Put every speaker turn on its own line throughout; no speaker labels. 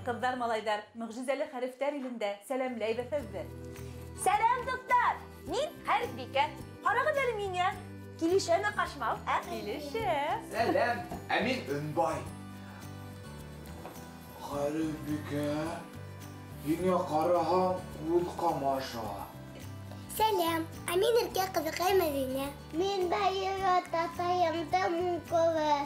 Kızlar malaylar, mucizeli harfler ilinde selamlay befevdi.
Selam doktor. Min harfike. Parağı derim yine. Kilişe mi kaçmav?
Kilişe.
Selam. Emin Ünbay. Harfike. Yine karahan kulka maşa.
Selam. Amin erkek kızıkay Medine. Min bayıra tatayımda munkova.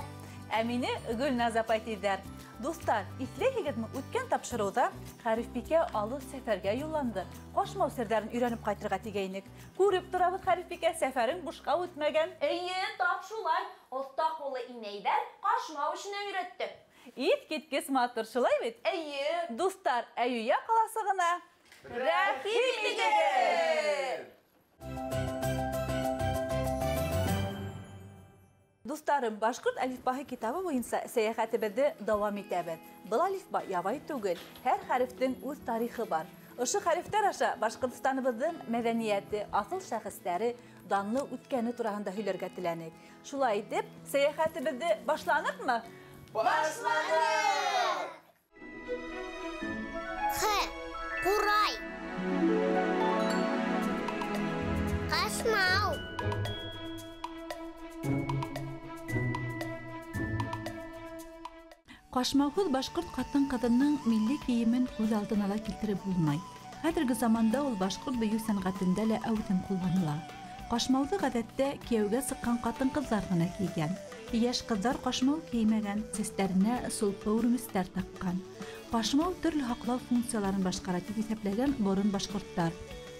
Amine Gül Nazapayt eder. Dostlar, ifle hegedmi ötken tapşırıda Harifbike alı seferge yollandı. Koşmav sirlerini öğrenip kaytırga tegeynik. Görüp durabıt Harifbike seferin buşka ötmegen.
Tap şulay. Otta kolu ineyler kaçmav işine üretti.
İt gitkis matırşılay bit. Dostlar, Eyyuya kalasığına. Rahim eder. Dostlarım, Başkurt alifbahı kitabı boyunca seyahatimizi devam etebet. Bu alifba yavay tugul. Her harftin öz tarihi var. Işık harfler aşağı Başkırtistanımızın medeniyeti, asıl şahısları, danlı ütkeni turağında hülerge tilenik. Şulay edip seyahatimizi başlanır mı?
Başlanır!
Kuray. Kaçmav.
Qaşmağız Başkurt kadının milli kiyimin göz aldın ala keltirip bulmay. Häzirgi zamanda ol Başkurt büyük sanatında la awdan kullanıla. Qaşmağızı gadetde kiyevge sıqqan qatın kızlar gına kiygen. Yaş kızlar qaşmağı kiymegen, seslerine sulpa urmistler taqqan. Qaşmağı türlü haqlav funksiyalarını başqaratib hiseplegen borun Başkurtlar.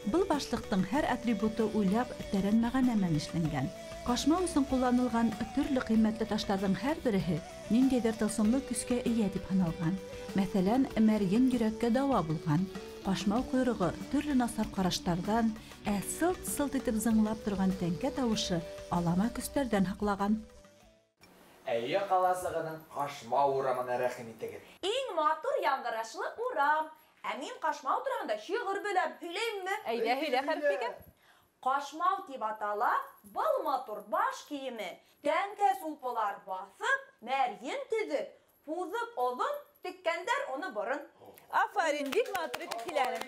Bu başlıqtın her atributu uylab terenmeğen işlengen. Qaşmağı üçün kullanılgan türlü kıymetli taşlardan her birihi nindeydir tılsımlı küske iyi dip hanalgan. Meselen, mergen yürekке dava bulgan. Qaşmağı kuyruğu türlü nasar qaraşlardan, sılt etip zınglap durgan tenke tavışı alama küslerden haqlagan.
Eyye kalasığının kaşma uğramına rahim etegen.
İn matur yangaraşlı uğram. Emin kaçmav durağında şiğir bölem hüleyim mi?
Eyde hüle Harifbike.
Kaçmav tibatala bal matur baş kiyimi. Tenke sulpolar basıp, meryin tizip, puzup olun, tikkender onu borun.
Aferin, dik matırı tikilerim.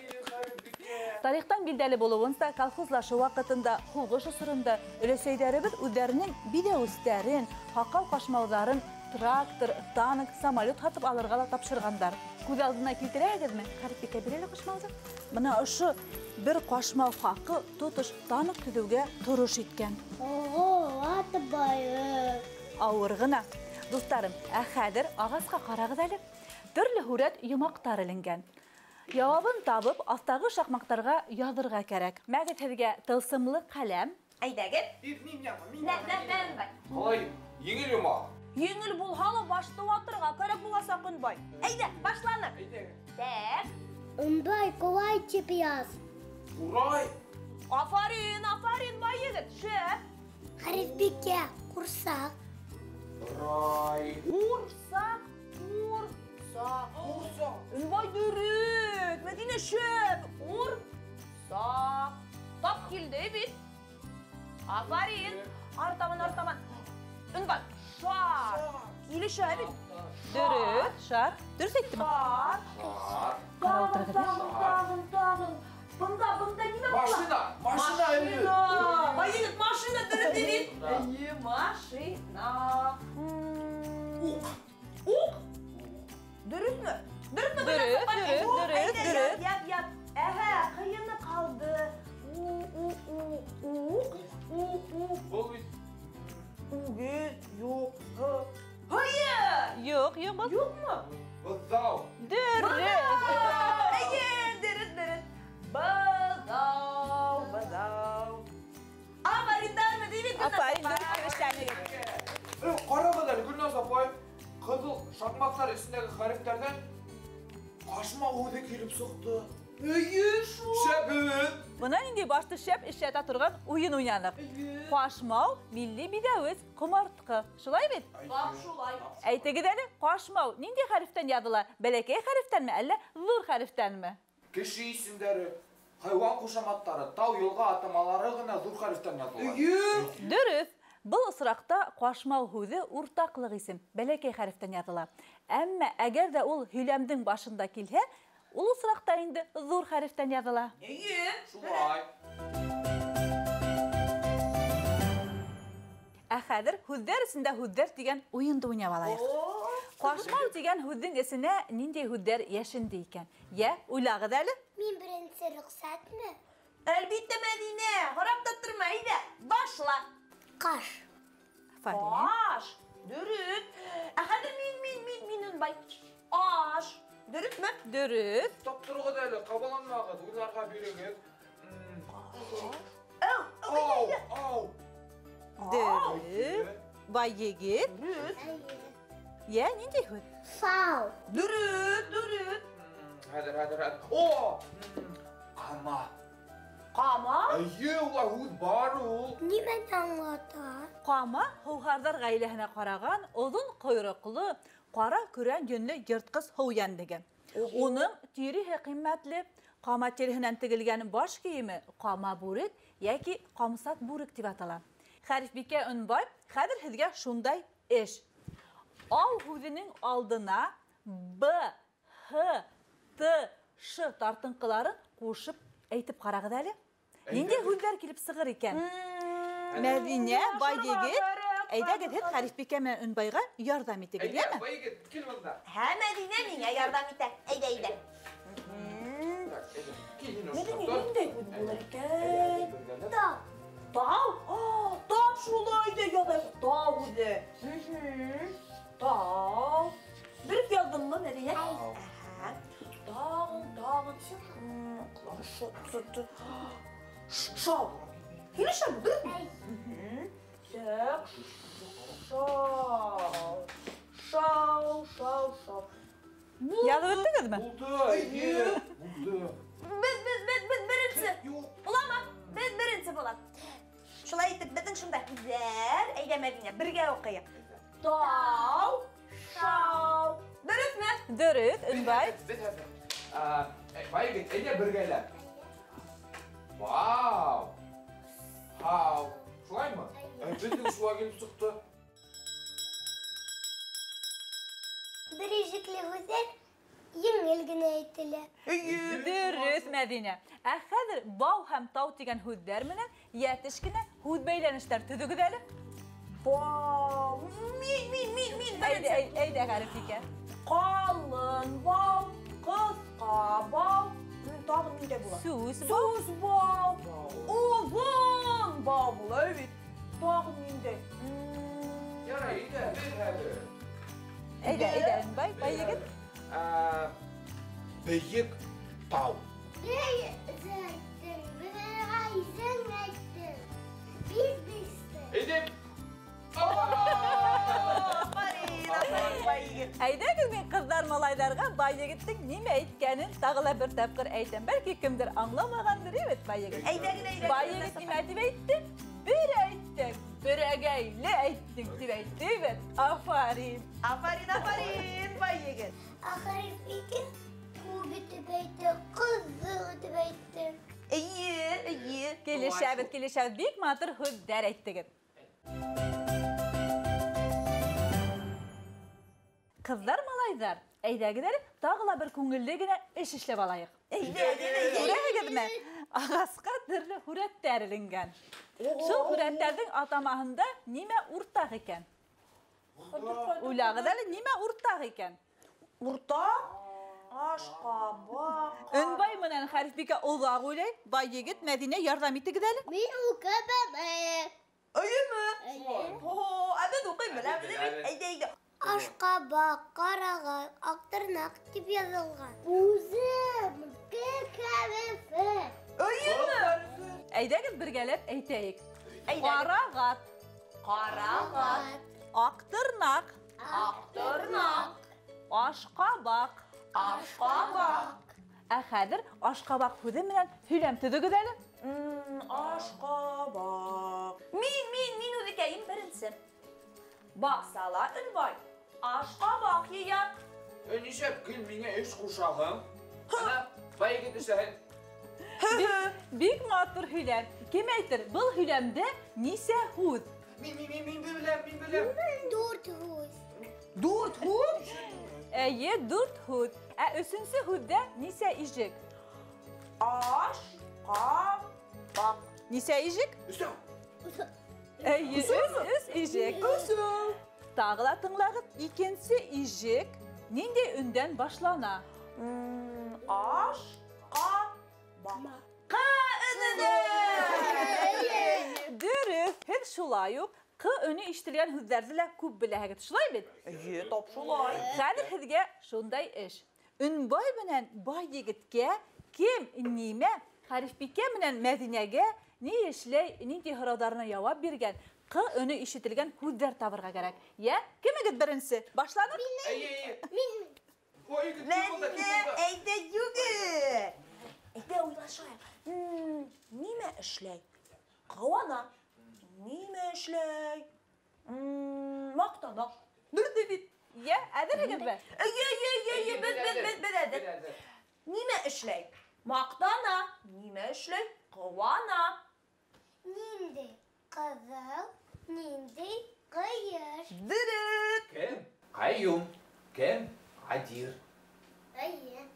Tarihten bildeli boluğunsa kalkızlaşı vakitinde huğuş usurunda üleseyderimiz üzerinin bir de üstlerin, haqal qaşmağların traktor, tank, samolyot atıp alırgala tapşırganlar. Göz aldına keltireydiz mi? Harifbike bireli qaşmağızı. Bana şu bir qaşmağı haqqı tutuş tank tüdüge turuş etken.
Oho, atı bayır.
Ağırgına. Dostlarım, hədir ağızqa qarağız әлі. Türlü huret yumaq tarılıngan. Yavabın tabıp astağı şaqmaqtarga yazırga kerek. Məgətədiga tılsımlı qaləm.
Aydagil. Ben bay.
Kolay, yengil yumak.
Yengil bul halı başta vatırga kerek bula sakın bay. Ayda başlanır. Tek.
Unbay kolay çipiyaz.
Kuray.
Aferin bay yigit. Şöp.
Harifbike, kursak.
Kuray.
Ursak. Bay dürüt. Medine şöp. Ursak. Top kildi bit. Aferin. Artaman. Ünbay. Şar. Kili şöp bit.
Dürüt, şar. Dürüt etdi mi?
Şar. Dağın. Bunda nime bula? Maşina. Bayılık maşina dürüt edin. İyi maşina. Uk. Dürüt mü? Dürüt. Yap. Kıyını kaldı. Yok. Hayır.
Yok.
Yok mu?
Bızav.
Dürüt.
Dürüt. Bazav. Aferin derme değil mi?
Aferin, dürüt kirişlerine gelin.
Kara kadar Gülnaz apay, kızıl şakmaklar üstündeki harflerden kaşma uğdu kelip sıktı.
Öйі, шу.
Şebet.
Buna indi başta şep işlete turgan oyun oynanık. Qaşmau milli bidavız kumartkı. Şulay bit?
Bak şulay.
Әйте gidelim. Qaşmau nindi harften yadıla? Belekey harften mi? Әллә zor harften mi?
Kişi isimleri, hayvan kuşamatları, tau yolga atamaları gına zor harften yazılır.
Dürüst. Бұл ысырақта қашмау хүзі ұртақлық исім, бәләкей харифтен ятыла. Әммә әгер дә ул һөйләмдең башында килһә, ул ысырақта инде зур харифтен языла.
Öйі.
Şulay.
Ә хәзер һүҙҙәр исендә һүҙҙәр дигән уйынды уйнап алайыҡ. Қашмау дигән һүҙҙең эсенә ниндәй һүҙҙәр йәшенде икән? Йә, уйлагыҙ әле.
Мин беренсе рөхсәтме?
Әлбиттә, Мәдинә. Һорап та торма, әйҙә. Башла.
Қаш.
Фария.
Аш. Дөрөт. Ә хәзер мин Унбай. Аш. Дөрөтмө?
Дөрөҫ.
Taptırığı da öyle, kabalanmağız, uylarga birigid.
Әу.
Au, au.
Dөрөҫ. Бай егет.
Дөрөт.
Йә, ниндәй һүҙ?
Фау.
Дөрөт.
Hadi. O! Kama.
Qama.
Ayy, ulan hud var ol.
Нимәне аңлата?
Қама һыуһарҙар ғаиләһенә ҡараған оҙон ҡойроҡло, ҡара көрән йөнлө йыртҡыс һыу йәнлеге. Уның тиреһе ҡиммәтле, ҡама тиреһенән тегелгән баш кейеме ҡама бүрек йәки ҡамсат бүрек тип атала. Хәрифбикә Өнбай, хәҙер һеҙгә шундай эш. Ал һүҙенең алдына Б, Х, Т, Ш тартынҡыларын ҡушып әйтеп ҡарағыҙ әле. Ниндәй һүҙҙәр килеп сығыр икән? Мәҙинә, бай егет, әйҙәгеҙ һеҙ Хәрифбикә менән Өнбайға ярҙам итегеҙ, йәме?
Bay git, kil bunda.
Һә, Мәдинә миңә ярҙам итә. Әйҙә. Мәдинә, ниндәй һүҙ булыр икән?
Тау.
Тау? Тау шулай да яҙайыҡ. Тау үҙе. Тау. Дөрөҫ яҙҙыңмы, Мәдинә? Әһә. Тағын. Шау. Килешәме, дөрөҫмө? Шау.
Яҙып бөттөгөҙмө?
Buldu, ayy. Buldu.
Biz birinci. Bulama. Biz birinci bulam. Şulay itip, bizim şunda güzel. Eyde Medine, birge okuyup. Tau, şau. Dürüst mü?
Dürüst, Өнбай.
Bay git, ayy birgeler. Wow. How. Şulay mı? Bizim şulay gelip çıktı.
Бережекле һүҙҙәр еңел генә әйтелә.
Дөрөҫ, Мәҙинә. Ә хәҙер бау һәм тау тигән һүҙҙәр менән йәтеш кенә һүҙ бәйләнештәр төҙөгөҙ әле.
Bau. Min.
Әйҙә, Ғәрификә.
Qalın bau, qısqa bau. Tağın minde bular.
Süs bau.
Sus bau. Uzun bau bular, evet. Tağın minde.
Yara iyi de, bir hadi.
Әйҙә, Өнбай, бай егет.
Beyik tau. Edip.
Әйҙәгеҙ мин ҡыҙҙар малайҙарға бай егеттең нимә әйткәнен тағы ла бер тапҡыр әйтәм. Бәлки кемдер аңламағандыр, бит бай егет. Бай егет нимә тип әйтте? Бер әйттең, берәгәйле әйттең тип әйтте бит. Афарин.
Aferin, bay yigit.
Ахарифбикә күп итеп әйтте, ҡыҙыҡ итеп әйтте.
İyi.
Килешәбеҙ, бик матур һүҙҙәр әйттегеҙ. Ҡыҙҙар, малайҙар, әйҙәгеҙ әле тағы ла бер күңелле генә эш эшләп алайыҡ. Күрәһегеҙме? Ағасҡа төрлө һүрәттәр эленгән. Шул һүрәттәрҙең атамаһында нимә уртаҡ икән? Уйлағыҙ әле, нимә уртаҡ икән?
Урта? Ашҡабаҡ.
Өнбай менән Хәрифбикә оҙаҡ уйлай, бай егет Мәҙинә ярҙам итегеҙ әле.
Мин уҡымам.
Öyle mi? Evet okuyayım ben. Eyde.
Ашҡабаҡ, ҡарағай, аҡтырнаҡ тип яҙылған. Үзем, кәкәбефе.
Öyle mi?
Әйҙәгеҙ бергәләп әйтәйек.
Әйҙәгеҙ.
Ҡарағат,
Ҡарағат,
аҡтырнаҡ,
аҡтырнаҡ,
ашҡабаҡ.
ашҡабаҡ.
Хәзер ашкабак һүзе менән һөйләм төзегез әле.
Ашкабак. Мин үзекәйем беренсе. Баксала Өлбай. Ашкабак йыя.
Нишәп кил миңа эш кушагым? Ана, бәйге төшәһен.
Бик матур һөйләм. Кем әйтер, был һөйләмдә нисә һүз?
Мин беләм.
Дүрт һүз.
Әйе, 4 һүз. Өченче һүздә нисә ижек?
Ашкабак.
Нисә ижек?
Үсәү.
Әйе, үз ижек. Тагы да тыңлагыз, икенче ижек нинди үндән башлана?
Ашкабак.
Дөрес, һез шулай ук Q öne ишетелгән һүзләрне лә күп беләһегез. Шулай бит?
Топ шулай.
Хәзер һезгә шундай эш. Үнбай белән бай егеткә кем, нимә, Харифбикә белән Мәдинәгә ни эшләй, нинди һораударына җавап биргән Q öne ишетелгән һүзләр табырга кирәк. Я, кемегез беренче? Башланык?
Әйе.
Әйдә югы. Әйдә уйлашайык. Нимә эшләй? Кавана. Нимә эшләй? Мактана.
Дөрде бит. Я, әдерегез бер.
Әйе, без. Нимә эшләй? Мактана. Нимә эшләй? Кавана.
Нинди кызыл, нинди кыйыш.
Дөрет.
Кем? Кайюм. Кем? Адир.
Әйе.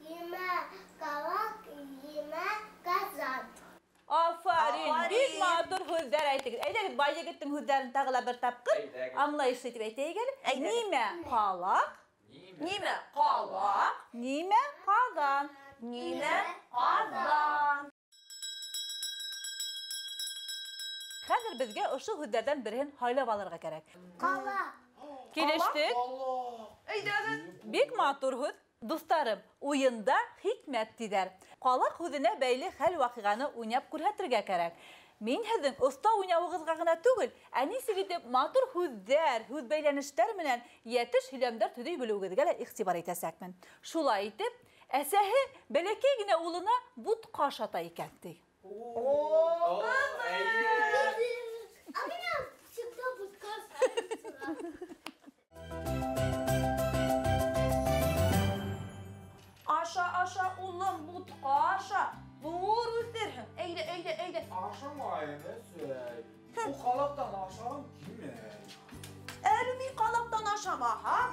Емә кавак, емә казан.
Афарин, бик матур һүзләр әйтегез. Әйдәгез, бай егеттең һүзләрен тагыла бер тапкыр аңлаешлы итеп әйтәйек әле. Нимә калак?
Нимә калак?
Нимә калган?
Нимә казан?
Хәзер безгә ошо һүзләрдән берен һайлап алырга кирәк.
Кала.
Килештек.
Әйдәгез.
Бик матур һүз. Дусларым, уенда хикмәт диләр. Калак һүзенә бәйле хәл вакыйганы уйнап күрһәтергә кирәк. Мин һезнең оста уйнавыгызга гына түгел, ничек итеп матур һүзләр, һүз бәйләнешләр менән ятыш һөйләмдәр төзи белүгезгә лә игътибар итәсәкмен. Шулай итеп, әсәһе бәләкәй генә улына бутка ашата икән ди.
А меня всегда будет казан.
Аша, улым, бутка аша. Зур үстерһең. Әйдә.
Ашамайым, әсәй. Бу халыктан ашагым килмәй.
Әле мин калактан ашамаһам,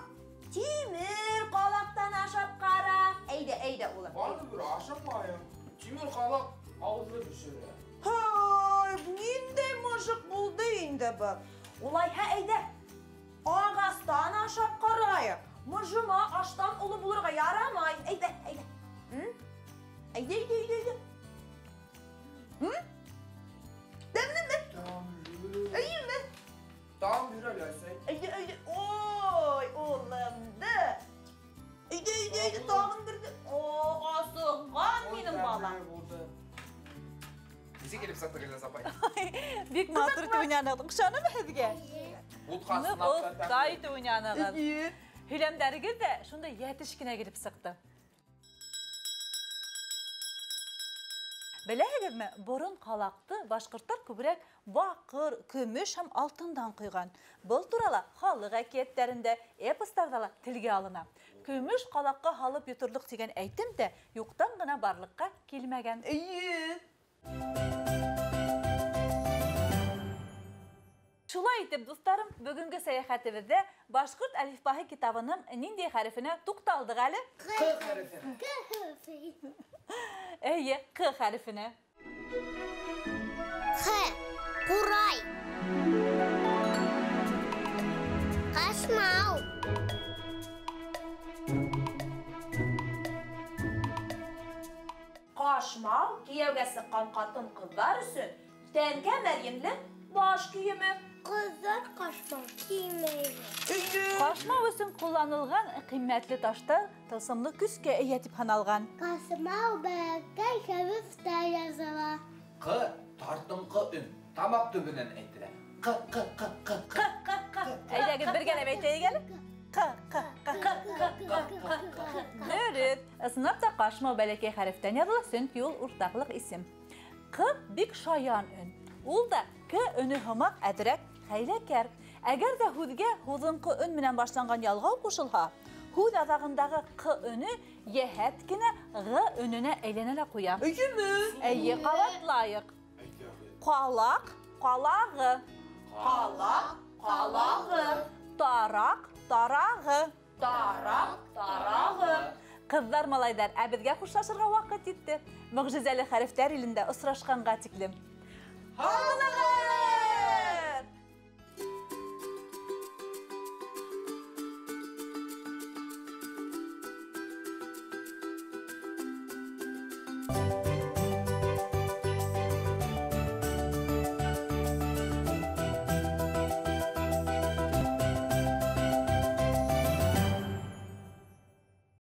тимер калактан ашап кара. Әйдә, улым.
Барыбер ашамайым. Тимер халык авызга төшерә.
Һай, ниндәй мыжык булды инде бу. Улайһа әйдә. Агастан ашап карайык. Мыжыма аштан улы булырга ярамай. Әйдә. Әйдә. Дәмлеме? Әйеме?
Там бирәле, әсәй.
Әйдә. Ой, улымды. Әйдә, тагын бирде. Асыган минем балам.
Ничек килеп сатырыгыз, апай?
Бик матур итеп уйнаныгыз. Ышанымы һезгә?
Утка
Оста итеп уйнаныгыз. Һөйләмдәрегез дә шунда ятыш кенә килеп сыкты. Беләһегезме, борын калакты башкортлар күбрәк бакыр, көмеш һәм алтындан куйган. Был турала халык әкиятләрендә, эпостарда ла телгә алына. Көмеш калакка халып йотырлык дигән әйтем дә юктан гына барлыкка килмәгән. Шулай итеп, дусларым, бүгенге сәяхәтебездә башкорт әлифбаһы китабының нинди хәрефенә тукталдык әле?
Q хәрефе.
Әйе, Q хәрефенә.
Х. Курай. Кашмау.
Кашмау кияүгә сыккан катын кызлар өчен тәнгә мәрйемле баш киеме.
Кыздар кашмау кимәй.
Кашмау өчен кулланылган кыйммәтле таштар тылсымлы көскә ия дип ханалган.
Кашмау бәкәй хәрефтә языла.
Q тартынкы ün. Тамак төбенән әйтелә. Q.
Әйдәгез бергәләп әйтәйек әле. Q. Дөрес, сыныпта қашмау бәләкәй хәрефтән яҙыла, сөнки ул уртаҡлык исем. Ҡ бик шаян өн. Ул да К өнө һымаҡ әҙерәк хәйләкәр. Әгәр ҙә һүҙгә һуҙынҡы өн менән башланған ялғау ҡушылһа, һүҙ аҙағындағы Ҡ өне йәһәт кенә Г өнөнә әйләнә лә ҡуя.
Өйөмө?
Әйе, ҡабатлайыҡ. Ҡалаҡ, ҡалағы.
Ҡалаҡ, ҡалағы.
Тараҡ, тарағы.
Тараҡ, тарағы.
Ҡыҙҙар, малайҙар, ә беҙгә хушлашырға ваҡыт етте. Мөғжизәле хәрефтәр илендә осрашҡанға тиклем. Һаумыһығыҙ!